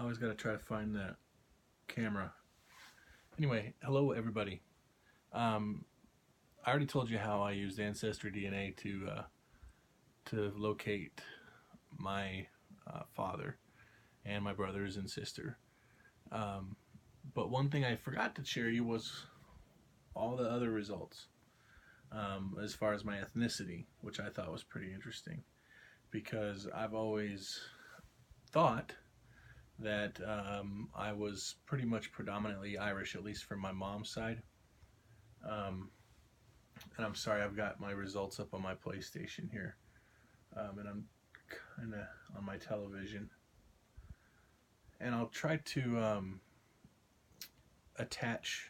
always got to try to find that camera. Anyway, hello everybody. Um, I already told you how I used Ancestry DNA to locate my father and my brothers and sister. Um, but one thing I forgot to share you was all the other results as far as my ethnicity, which I thought was pretty interesting because I've always thought that I was pretty much predominantly Irish, at least from my mom's side. Um, and I'm sorry, I've got my results up on my PlayStation here, and I'm kind of on my television. And I'll try to attach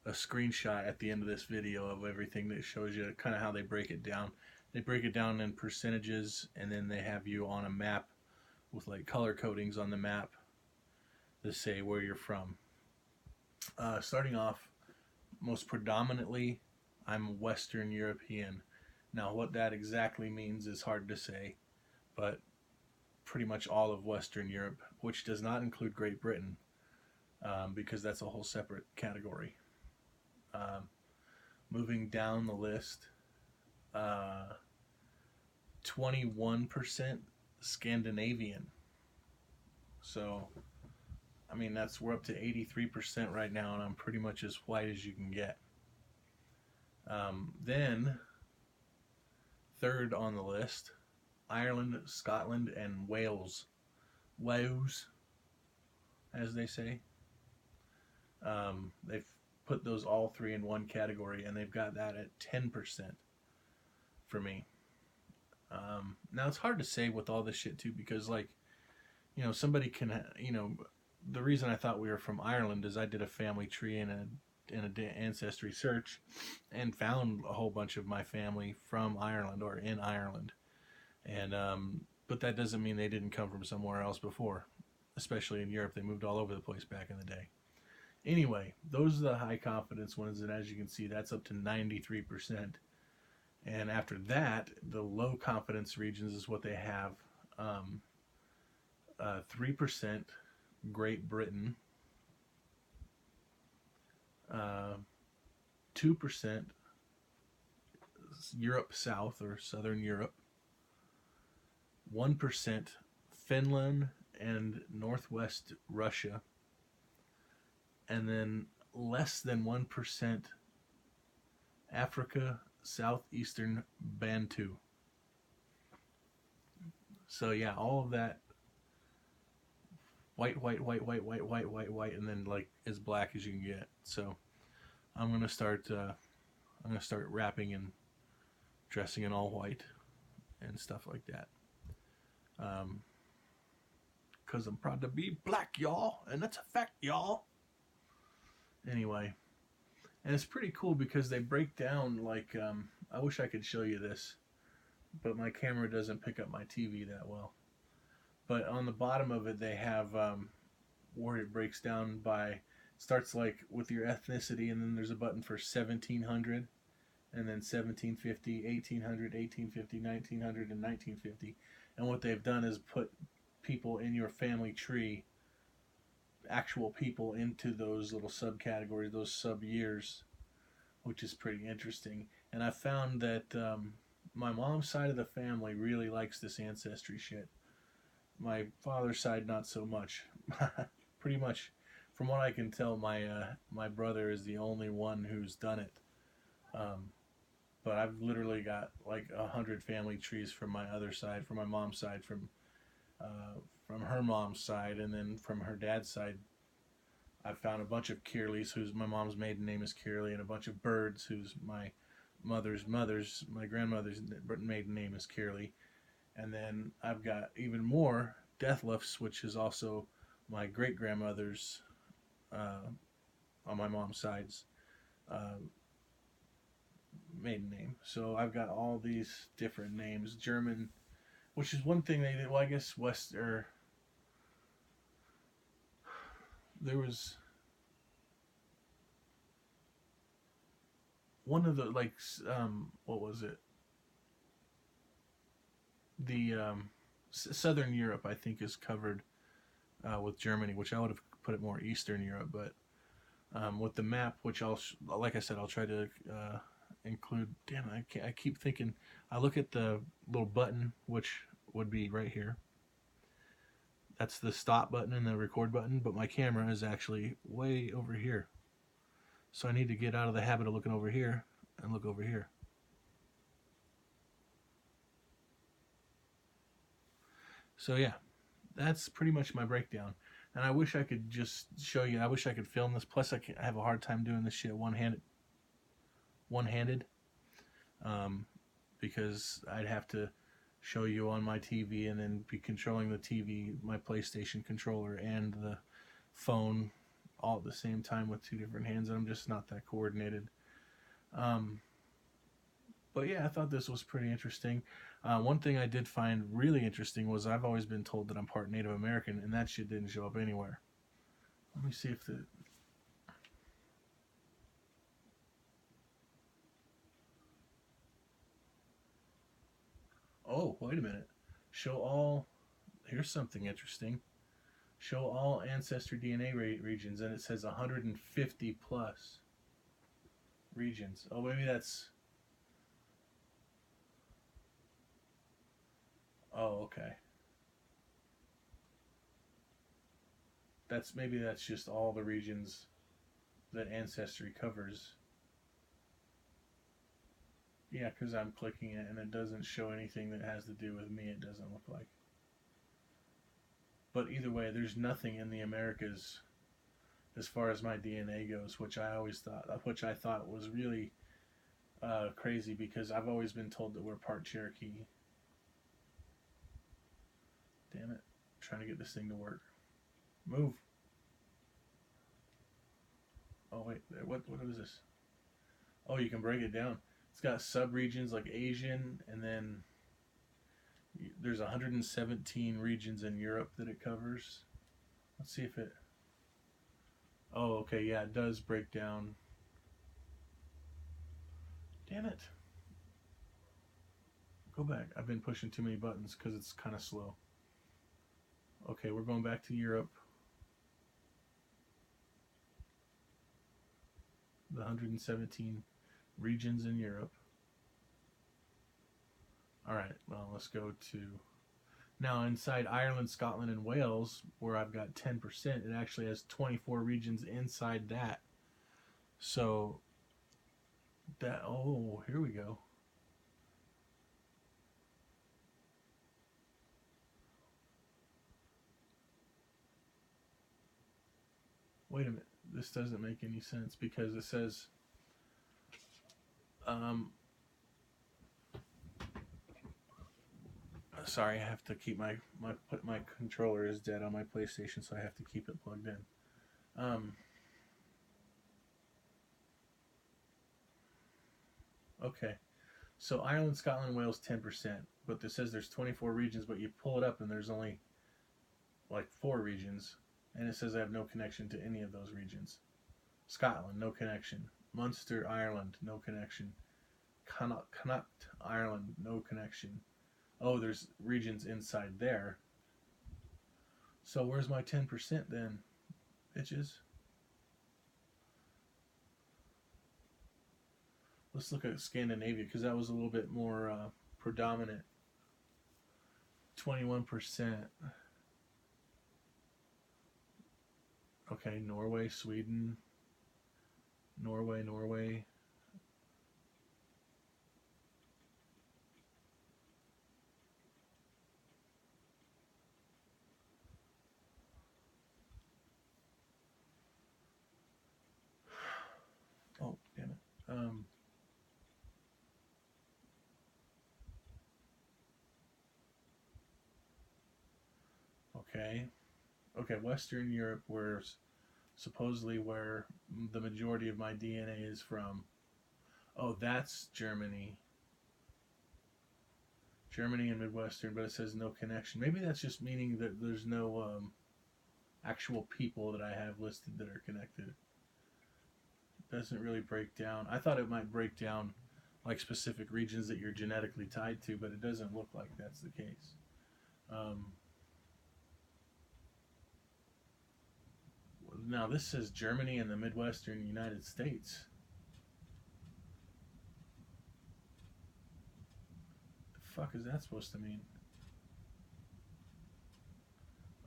a screenshot at the end of this video of everything that shows you kind of how they break it down. They break it down in percentages, and then they have you on a map with like color codings on the map to say where you're from. Starting off, most predominantly, I'm Western European. Now, what that exactly means is hard to say, but pretty much all of Western Europe, which does not include Great Britain, because that's a whole separate category. Um, Moving down the list, 21% Scandinavian. So, I mean, we're up to 83% right now, and I'm pretty much as white as you can get. Then, third on the list, Ireland, Scotland, and Wales. Wales, as they say. They've put those all three in one category, and they've got that at 10% for me. Now, it's hard to say with all this shit, too, because, like, somebody can, the reason I thought we were from Ireland is I did a family tree and an ancestry search and found a whole bunch of my family from Ireland or in Ireland. And but that doesn't mean they didn't come from somewhere else before, especially in Europe. They moved all over the place back in the day. Anyway, those are the high confidence ones, and as you can see, that's up to 93%. And after that, the low confidence regions is what they have. 3% Great Britain, 2% Europe South or Southern Europe, 1% Finland and Northwest Russia, and then less than 1% Africa, Southeastern Bantu. So yeah, all of that white, and then like as black as you can get. So I'm gonna start rapping and dressing in all white and stuff like that. Cause I'm proud to be black, y'all, and that's a fact, y'all. Anyway, and it's pretty cool because they break down like I wish I could show you this, but my camera doesn't pick up my TV that well. But on the bottom of it, they have where it breaks down by, starts like with your ethnicity, and then there's a button for 1700, and then 1750, 1800, 1850, 1900, and 1950. And what they've done is put people in your family tree, actual people, into those little subcategories, those sub years, which is pretty interesting. And I found that my mom's side of the family really likes this ancestry shit. My father's side, not so much. Pretty much, from what I can tell, my brother is the only one who's done it. But I've literally got like 100 family trees from my other side, from my mom's side, from her mom's side, and then from her dad's side. I found a bunch of Kearleys, whose my mom's maiden name is Kearley, and a bunch of Birds, whose my grandmother's maiden name is Kearley. And then I've got even more Deathlifts, which is also my great-grandmother's, on my mom's side's, maiden name. So I've got all these different names. German, which is one thing they did. Well, I guess there was one of the, like, what was it? The Southern Europe, I think, is covered with Germany, which I would have put it more Eastern Europe, but with the map, which like I said, I'll try to include. Damn, I keep thinking. I look at the little button, which would be right here. That's the stop button and the record button, but my camera is actually way over here. So I need to get out of the habit of looking over here and look over here. So yeah, that's pretty much my breakdown. And I wish I could just show you. I wish I could film this. Plus, I have a hard time doing this shit one-handed, because I'd have to show you on my TV and then be controlling the TV, my PlayStation controller, and the phone all at the same time with two different hands, and I'm just not that coordinated. But yeah, I thought this was pretty interesting. One thing I did find really interesting was I've always been told that I'm part Native American, and that shit didn't show up anywhere. Let me see if the... Oh, wait a minute. Show all... Here's something interesting. Show all ancestry DNA regions, and it says 150 plus regions. Oh, maybe that's... Oh, okay. Maybe that's just all the regions that Ancestry covers. Yeah, because I'm clicking it and it doesn't show anything that has to do with me, it doesn't look like. But either way, there's nothing in the Americas as far as my DNA goes, which I thought was really crazy, because I've always been told that we're part Cherokee. Damn it. I'm trying to get this thing to work. Move. Oh, wait. What is this? Oh, you can break it down. It's got sub-regions like Asian, and then there's 117 regions in Europe that it covers. Let's see if it... Oh, okay, yeah, it does break down. Damn it. Go back. I've been pushing too many buttons because it's kind of slow. Okay, we're going back to Europe. The 117 regions in Europe. Alright, well, let's go to... Now, inside Ireland, Scotland, and Wales, where I've got 10%, it actually has 24 regions inside that. So, that... Oh, here we go. Wait a minute. This doesn't make any sense, because it says... Sorry, I have to keep my controller is dead on my PlayStation, so I have to keep it plugged in. Okay, so Ireland, Scotland, Wales, 10%, but this says there's 24 regions, but you pull it up and there's only like 4 regions, and it says I have no connection to any of those regions. Scotland, no connection. Munster, Ireland, no connection. Connacht, Ireland, no connection. Oh, there's regions inside there. So where's my 10% then, bitches? Let's look at Scandinavia, because that was a little bit more predominant. 21%. Okay, Norway, Sweden. Norway. Oh, damn it. Okay, Western Europe, where supposedly where the majority of my DNA is from. Oh, that's Germany. Germany and Midwestern, but it says no connection. Maybe that's just meaning that there's no actual people that I have listed that are connected. It doesn't really break down. I thought it might break down like specific regions that you're genetically tied to, but it doesn't look like that's the case. Now this says Germany and the Midwestern United States. The fuck is that supposed to mean?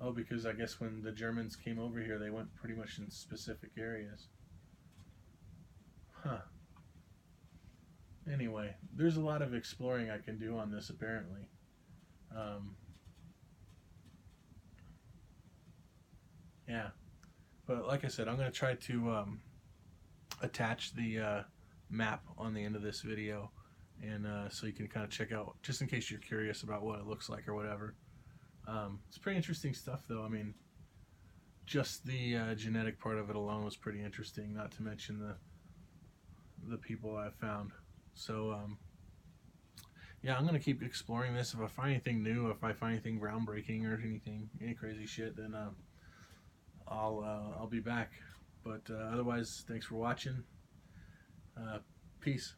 Oh, because I guess when the Germans came over here, they went pretty much in specific areas. Huh. Anyway, there's a lot of exploring I can do on this, apparently. Yeah. But like I said, I'm going to try to attach the map on the end of this video, and so you can kind of check out, just in case you're curious about what it looks like or whatever. It's pretty interesting stuff, though. I mean, just the genetic part of it alone was pretty interesting, not to mention the people I've found. So, yeah, I'm going to keep exploring this. If I find anything new, if I find anything groundbreaking or anything, any crazy shit, then I'll be back. But otherwise, thanks for watching. Peace.